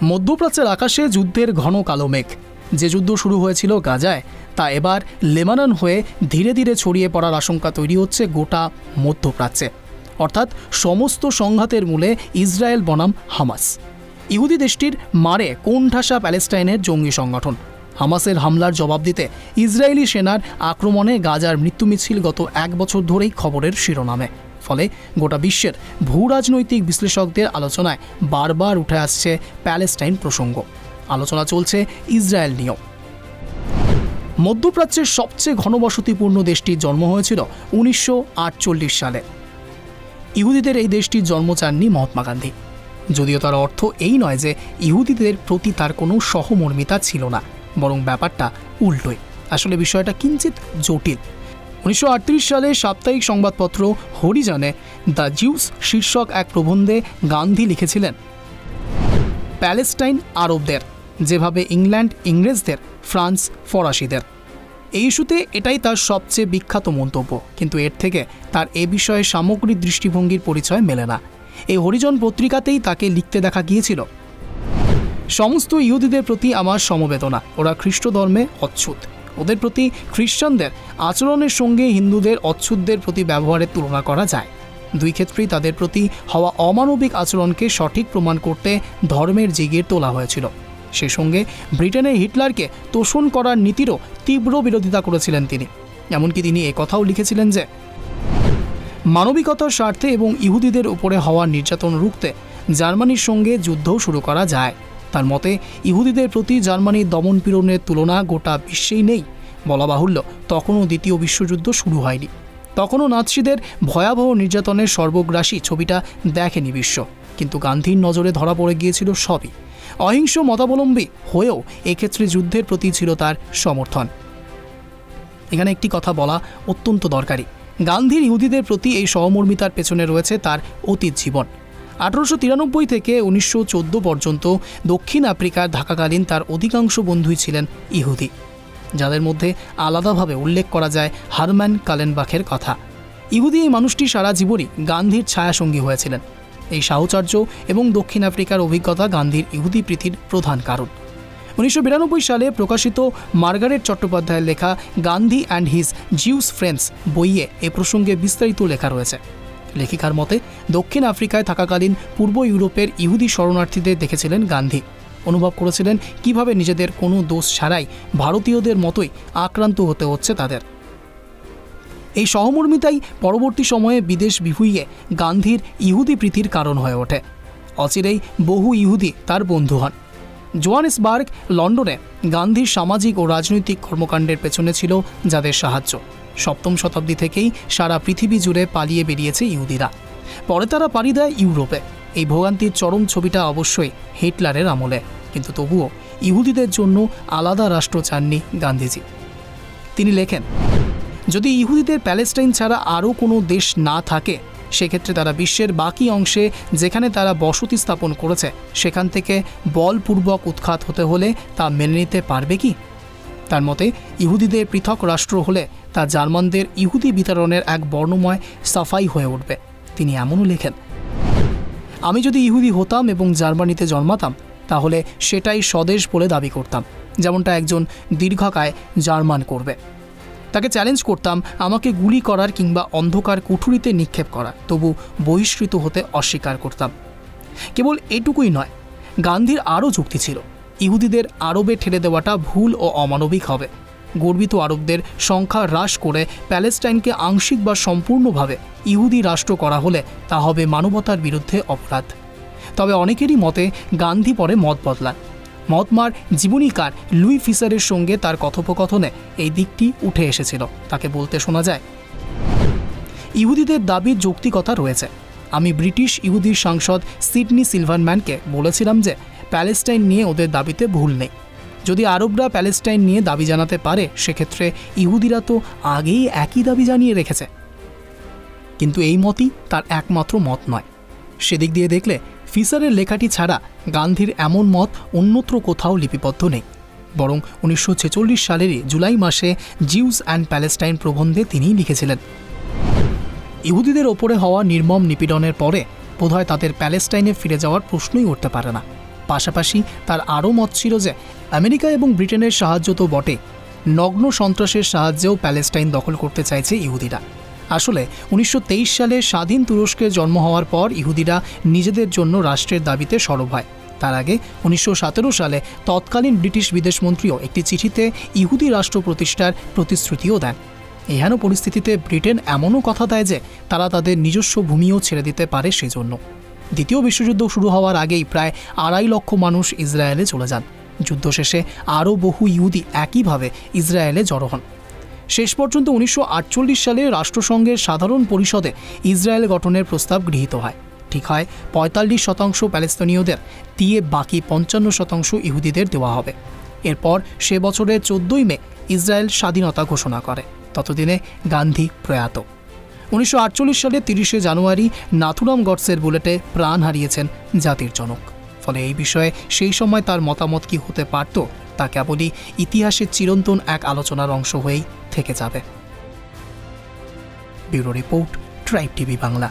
মধ্যপ্রাচ্যের আকাশে যুদ্ধের ঘন কালো মেঘ। যে যুদ্ধ শুরু হয়েছিল গাজায় তা এবার লেবানন হয়ে ধীরে ধীরে ছড়িয়ে পড়ার আশঙ্কা তৈরি হচ্ছে গোটা মধ্যপ্রাচ্যে। অর্থাৎ সমস্ত সংঘাতের মূলে ইসরায়েল বনাম হামাস। ইহুদি দেশটির মারে কোণঠাসা প্যালেস্টাইনের জঙ্গি সংগঠন। হামাসের হামলার জবাব দিতে ইসরায়েলি সেনার আক্রমণে গাজার মৃত্যু মিছিল গত 1 বছর ধরেই খবরের শিরোনামে। ফলে গোটা বিশ্বের ভূরাজনৈতিক বিশ্লেষকদের আলোচনায় বারবার উঠে আসছে প্যালেস্টাইন প্রসঙ্গ। আলোচনা চলছে ইসরায়েল নিয়েও। মধ্যপ্রাচ্যের সবচেয়ে ঘনবসতিপূর্ণ দেশটির জন্ম হয়েছিল 1948 সালে। ইহুদিদের এই দেশটির জন্ম চাননি মহাত্মা গান্ধী, যদিও তার অর্থ এই নয় যে ইহুদিদের প্রতি তার কোনো সহমর্মিতা ছিল না, বরং ব্যাপারটা উল্টোই। আসলে বিষয়টা কিঞ্চিত জটিল। 1938 সালে সাপ্তাহিক সংবাদপত্র হরিজনে দ্য জিউস শীর্ষক এক প্রবন্ধে গান্ধী লিখেছিলেন, প্যালেস্টাইন আরবদের, যেভাবে ইংল্যান্ড ইংরেজদের, ফ্রান্স ফরাসিদের। এই ইস্যুতে এটাই তার সবচেয়ে বিখ্যাত মন্তব্য, কিন্তু এর থেকে তার এ বিষয়ে সামগ্রিক দৃষ্টিভঙ্গির পরিচয় মেলে না। এই হরিজন পত্রিকাতেই তাকে লিখতে দেখা গিয়েছিল, সমস্ত ইহুদিদের প্রতি আমার সমবেদনা, ওরা খ্রিস্ট ধর্মে অচ্ছুত। ওদের প্রতি খ্রিস্টানদের আচরণের সঙ্গে হিন্দুদের অচ্ছুতদের প্রতি ব্যবহারের তুলনা করা যায়। দুই ক্ষেত্রেই তাদের প্রতি হওয়া অমানবিক আচরণকে সঠিক প্রমাণ করতে ধর্মের জিগির তোলা হয়েছিল। সে সঙ্গে ব্রিটেনের হিটলারকে তোষণ করার নীতিরও তীব্র বিরোধিতা করেছিলেন তিনি। এমনকি তিনি একথাও লিখেছিলেন যে মানবিকতার স্বার্থে এবং ইহুদিদের উপরে হওয়া নির্যাতন রুখতে জার্মানির সঙ্গে যুদ্ধও শুরু করা যায়। তার মতে ইহুদিদের প্রতি জার্মানির দমনপীড়নের তুলনা গোটা বিশ্বেই নেই। বলা বাহুল্য, তখনও দ্বিতীয় বিশ্বযুদ্ধ শুরু হয়নি, তখনও নাৎসিদের ভয়াবহ নির্যাতনের সর্বগ্রাসী ছবিটা দেখেনি বিশ্ব। কিন্তু গান্ধীর নজরে ধরা পড়ে গিয়েছিল সবই। অহিংস মতাবলম্বী হয়েও এক্ষেত্রে যুদ্ধের প্রতি ছিল তার সমর্থন। এখানে একটি কথা বলা অত্যন্ত দরকারি। গান্ধীর ইহুদিদের প্রতি এই সহমর্মিতার পেছনে রয়েছে তার অতীত জীবন। 1893 থেকে 1914 পর্যন্ত দক্ষিণ আফ্রিকার থাকাকালীন তার অধিকাংশ বন্ধুই ছিলেন ইহুদি, যাদের মধ্যে আলাদাভাবে উল্লেখ করা যায় হারম্যান কালেনবাখের কথা। ইহুদি এই মানুষটি সারা জীবনই গান্ধীর ছায়াসঙ্গী হয়েছিলেন। এই সাহচর্য এবং দক্ষিণ আফ্রিকার অভিজ্ঞতা গান্ধীর ইহুদি প্রীতির প্রধান কারণ। 1992 সালে প্রকাশিত মার্গারেট চট্টোপাধ্যায়ের লেখা Gandhi and his Jews friends বইয়ে এ প্রসঙ্গে বিস্তারিত লেখা রয়েছে। লেখিকার মতে, দক্ষিণ আফ্রিকায় থাকাকালীন পূর্ব ইউরোপের ইহুদি শরণার্থীদের দেখেছিলেন গান্ধী। অনুভব করেছিলেন কিভাবে নিজেদের কোনো দোষ ছাড়াই ভারতীয়দের মতোই আক্রান্ত হতে হচ্ছে তাদের। এই সহমর্মিতাই পরবর্তী সময়ে বিদেশ বিভুঁইয়ে গান্ধীর ইহুদি প্রীতির কারণ হয়ে ওঠে। অচিরেই বহু ইহুদি তার বন্ধু হন। জোহানেসবার্গ, লন্ডনে গান্ধীর সামাজিক ও রাজনৈতিক কর্মকাণ্ডের পেছনে ছিল যাদের সাহায্য। 7ম শতাব্দী থেকেই সারা পৃথিবী জুড়ে পালিয়ে বেরিয়েছে ইহুদিরা। পরে তারা পাড়ি দেয় ইউরোপে। এই ভোগান্তির চরম ছবিটা অবশ্যই হিটলারের আমলে, কিন্তু তবুও ইহুদিদের জন্য আলাদা রাষ্ট্র চাননি গান্ধীজি। তিনি লেখেন, যদি ইহুদিদের প্যালেস্টাইন ছাড়া আরও কোনো দেশ না থাকে, সেক্ষেত্রে তারা বিশ্বের বাকি অংশে যেখানে তারা বসতি স্থাপন করেছে সেখান থেকে বলপূর্বক উৎখাত হতে হলে তা মেনে নিতে পারবে কি? তার মতে ইহুদিদের পৃথক রাষ্ট্র হলে তা জার্মানদের ইহুদি বিতরণের এক বর্ণময় সাফাই হয়ে উঠবে। তিনি এমনও লেখেন, আমি যদি ইহুদি হতাম এবং জার্মানিতে জন্মাতাম, তাহলে সেটাই স্বদেশ বলে দাবি করতাম, যেমনটা একজন দীর্ঘকায় জার্মান করবে। তাকে চ্যালেঞ্জ করতাম আমাকে গুলি করার কিংবা অন্ধকার কুঠুরিতে নিক্ষেপ করা, তবু বহিষ্কৃত হতে অস্বীকার করতাম। কেবল এটুকুই নয়, গান্ধীর আরও যুক্তি ছিল, ইহুদিদের আরবে ঠেলে দেওয়াটা ভুল ও অমানবিক হবে। গর্বিত আরবদের সংখ্যা হ্রাস করে প্যালেস্টাইনকে আংশিক বা সম্পূর্ণভাবে ইহুদি রাষ্ট্র করা হলে তা হবে মানবতার বিরুদ্ধে অপরাধ। তবে অনেকেরই মতে গান্ধী পরে মত বদলান। মহাত্মার জীবনীকার লুই ফিসারের সঙ্গে তার কথোপকথনে এই দিকটি উঠে এসেছিল। তাকে বলতে শোনা যায়, ইহুদিদের দাবির যৌক্তিকতা রয়েছে। আমি ব্রিটিশ ইহুদি সাংসদ সিডনি সিলভারম্যানকে বলেছিলাম যে প্যালেস্টাইন নিয়ে ওদের দাবিতে ভুল নেই। যদি আরবরা প্যালেস্টাইন নিয়ে দাবি জানাতে পারে, সেক্ষেত্রে ইহুদিরা তো আগেই একই দাবি জানিয়ে রেখেছে। কিন্তু এই মতই তার একমাত্র মত নয়। সেদিক দিয়ে দেখলে ফিসারের লেখাটি ছাড়া গান্ধীর এমন মত অন্যত্র কোথাও লিপিবদ্ধ নেই। বরং 1946 সালেরই জুলাই মাসে জিউস অ্যান্ড প্যালেস্টাইন প্রবন্ধে তিনিই লিখেছিলেন, ইহুদিদের ওপরে হওয়া নির্মম নিপীড়নের পরে বোধহয় তাদের প্যালেস্টাইনে ফিরে যাওয়ার প্রশ্নই উঠতে পারে না। পাশাপাশি তার আরও মত ছিল যে আমেরিকা এবং ব্রিটেনের সাহায্য তো বটে, নগ্ন সন্ত্রাসের সাহায্যেও প্যালেস্টাইন দখল করতে চাইছে ইহুদিরা। আসলে 1923 সালে স্বাধীন তুরস্কের জন্ম হওয়ার পর ইহুদিরা নিজেদের জন্য রাষ্ট্রের দাবিতে সরব হয়। তার আগে 1917 সালে তৎকালীন ব্রিটিশ বিদেশমন্ত্রীও একটি চিঠিতে ইহুদি রাষ্ট্র প্রতিষ্ঠার প্রতিশ্রুতিও দেন। এহেন পরিস্থিতিতে ব্রিটেন এমনও কথা দেয় যে তারা তাদের নিজস্ব ভূমিও ছেড়ে দিতে পারে সেজন্য। দ্বিতীয় বিশ্বযুদ্ধ শুরু হওয়ার আগেই প্রায় 2.5 লক্ষ মানুষ ইসরায়েলে চলে যান। যুদ্ধ শেষে আরও বহু ইহুদি একইভাবে ইসরায়েলে জড়ো হন। শেষ পর্যন্ত 1948 সালে রাষ্ট্রসংঘের সাধারণ পরিষদে ইসরায়েল গঠনের প্রস্তাব গৃহীত হয়। ঠিক হয় 45% প্যালেস্তিনীয়দের দিয়ে বাকি 55% ইহুদিদের দেওয়া হবে। এরপর সে বছরের 14 মে ইসরায়েল স্বাধীনতা ঘোষণা করে। ততদিনে গান্ধী প্রয়াত। 1948 সালে 30 জানুয়ারি নাথুরাম গডসের বুলেটে প্রাণ হারিয়েছেন জাতির জনক। ফলে এই বিষয়ে সেই সময় তার মতামত কি হতে পারত তা কেবলই ইতিহাসের চিরন্তন এক আলোচনার অংশ হয়েই থেকে যাবে। Bureau report, tribe TV Bangla.